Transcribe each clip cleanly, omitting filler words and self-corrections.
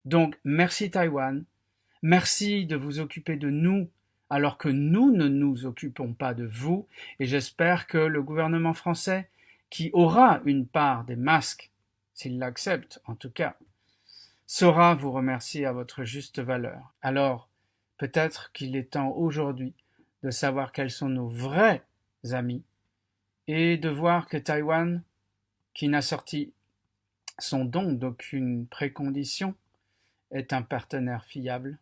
Donc, merci Taïwan, merci de vous occuper de nous alors que nous ne nous occupons pas de vous, et j'espère que le gouvernement français, qui aura une part des masques, s'il l'accepte en tout cas, saura vous remercier à votre juste valeur. Alors, peut-être qu'il est temps aujourd'hui de savoir quels sont nos vrais amis et de voir que Taïwan, qui n'a sorti son don d'aucune précondition, est un partenaire fiable.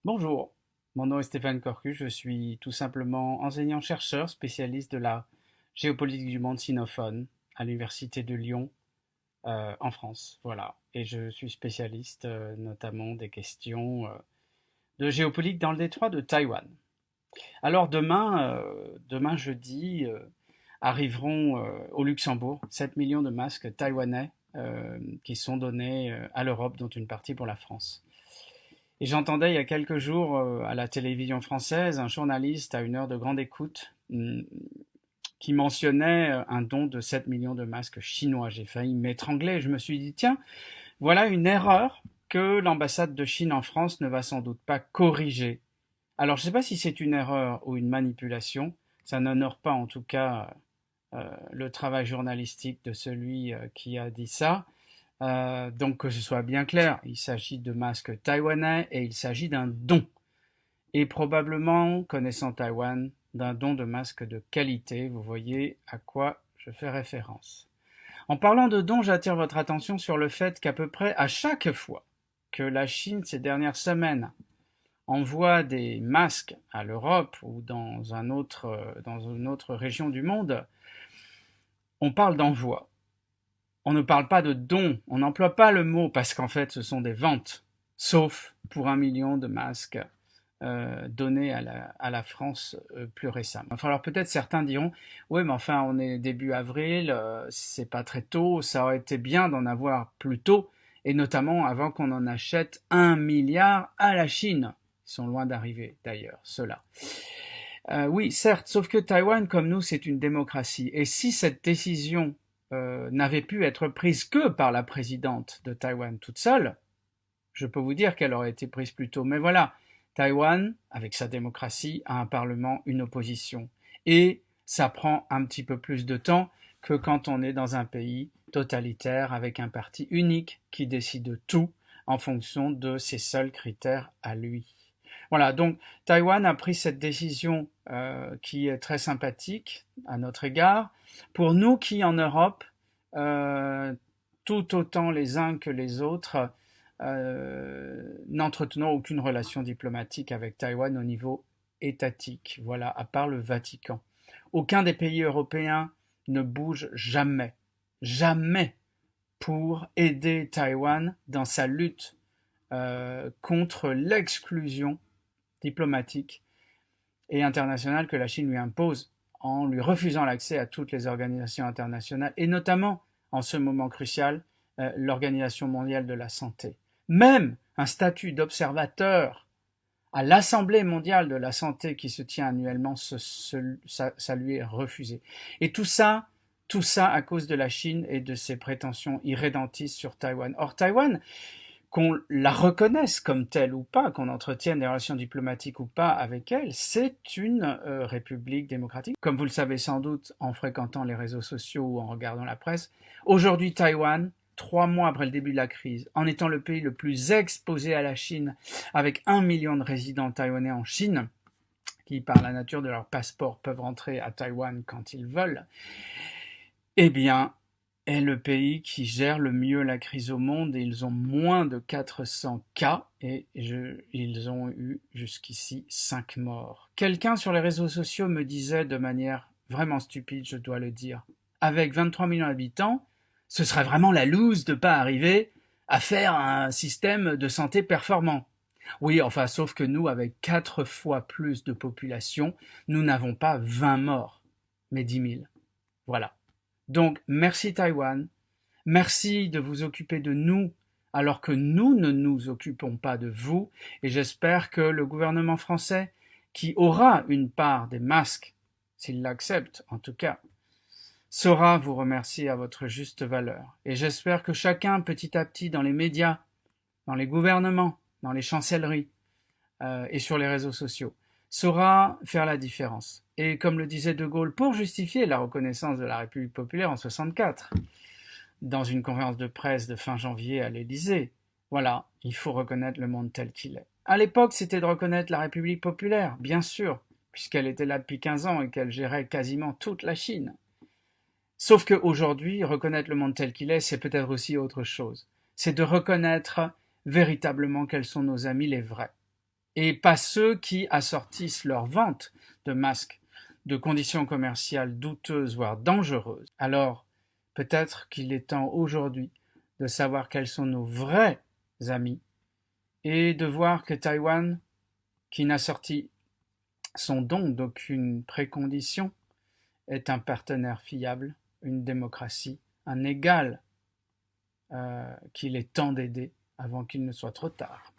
Bonjour, mon nom est Stéphane Corcu, je suis tout simplement enseignant-chercheur spécialiste de la géopolitique du monde sinophone à l'Université de Lyon en France. Voilà. Et je suis spécialiste notamment des questions de géopolitique dans le détroit de Taïwan. Alors demain jeudi, arriveront au Luxembourg 7 millions de masques taïwanais qui sont donnés à l'Europe, dont une partie pour la France. Et j'entendais il y a quelques jours à la télévision française un journaliste à une heure de grande écoute qui mentionnait un don de 7 millions de masques chinois. J'ai failli m'étrangler. Je me suis dit, tiens, voilà une erreur que l'ambassade de Chine en France ne va sans doute pas corriger. Alors, je ne sais pas si c'est une erreur ou une manipulation. Ça n'honore pas, en tout cas, le travail journalistique de celui qui a dit ça. Donc, que ce soit bien clair, il s'agit de masques taïwanais et il s'agit d'un don. Et probablement, connaissant Taïwan, d'un don de masques de qualité. Vous voyez à quoi je fais référence. En parlant de dons, j'attire votre attention sur le fait qu'à peu près à chaque fois que la Chine, ces dernières semaines, envoie des masques à l'Europe ou dans une autre région du monde, on parle d'envoi. On ne parle pas de dons, on n'emploie pas le mot parce qu'en fait ce sont des ventes, sauf pour 1 million de masques donnés à la France plus récemment. Enfin, alors peut-être certains diront, oui mais enfin on est début avril, c'est pas très tôt, ça aurait été bien d'en avoir plus tôt, et notamment avant qu'on en achète 1 milliard à la Chine. Ils sont loin d'arriver d'ailleurs, ceux-là. Oui, certes, sauf que Taïwan, comme nous, c'est une démocratie. Et si cette décision n'avait pu être prise que par la présidente de Taïwan toute seule, je peux vous dire qu'elle aurait été prise plus tôt. Mais voilà, Taïwan, avec sa démocratie, a un parlement, une opposition. Et ça prend un petit peu plus de temps que quand on est dans un pays totalitaire avec un parti unique qui décide de tout en fonction de ses seuls critères à lui. Voilà, donc Taïwan a pris cette décision qui est très sympathique à notre égard. Pour nous qui, en Europe, euh, tout autant les uns que les autres, n'entretenons aucune relation diplomatique avec Taïwan au niveau étatique, voilà, à part le Vatican. Aucun des pays européens ne bouge jamais, jamais pour aider Taïwan dans sa lutte contre l'exclusion diplomatique et internationale que la Chine lui impose en lui refusant l'accès à toutes les organisations internationales et notamment, en ce moment crucial, l'Organisation mondiale de la santé. Même un statut d'observateur à l'Assemblée mondiale de la santé qui se tient annuellement, ça lui est refusé. Et tout ça à cause de la Chine et de ses prétentions irrédentistes sur Taïwan. Or, Taïwan, qu'on la reconnaisse comme telle ou pas, qu'on entretienne des relations diplomatiques ou pas avec elle, c'est une république démocratique. Comme vous le savez sans doute en fréquentant les réseaux sociaux ou en regardant la presse, aujourd'hui Taïwan, 3 mois après le début de la crise, en étant le pays le plus exposé à la Chine, avec 1 million de résidents taïwanais en Chine, qui par la nature de leur passeport peuvent rentrer à Taïwan quand ils veulent, eh bien, est le pays qui gère le mieux la crise au monde et ils ont moins de 400 cas et ils ont eu jusqu'ici 5 morts. Quelqu'un sur les réseaux sociaux me disait de manière vraiment stupide, je dois le dire, avec 23 millions d'habitants, ce serait vraiment la loose de ne pas arriver à faire un système de santé performant. Oui, enfin, sauf que nous, avec 4 fois plus de population, nous n'avons pas 20 morts, mais 10 000. Voilà. Donc, merci Taïwan, merci de vous occuper de nous alors que nous ne nous occupons pas de vous, et j'espère que le gouvernement français, qui aura une part des masques, s'il l'accepte en tout cas, saura vous remercier à votre juste valeur. Et j'espère que chacun, petit à petit, dans les médias, dans les gouvernements, dans les chancelleries et sur les réseaux sociaux, saura faire la différence. Et comme le disait De Gaulle, pour justifier la reconnaissance de la République populaire en 64, dans une conférence de presse de fin janvier à l'Élysée, voilà, il faut reconnaître le monde tel qu'il est. À l'époque, c'était de reconnaître la République populaire, bien sûr, puisqu'elle était là depuis 15 ans et qu'elle gérait quasiment toute la Chine. Sauf qu'aujourd'hui, reconnaître le monde tel qu'il est, c'est peut-être aussi autre chose. C'est de reconnaître véritablement quels sont nos amis les vrais. Et pas ceux qui assortissent leur vente de masques de conditions commerciales douteuses, voire dangereuses. Alors, peut-être qu'il est temps aujourd'hui de savoir quels sont nos vrais amis et de voir que Taïwan, qui n'a sorti son don d'aucune précondition, est un partenaire fiable, une démocratie, un égal qu'il est temps d'aider avant qu'il ne soit trop tard.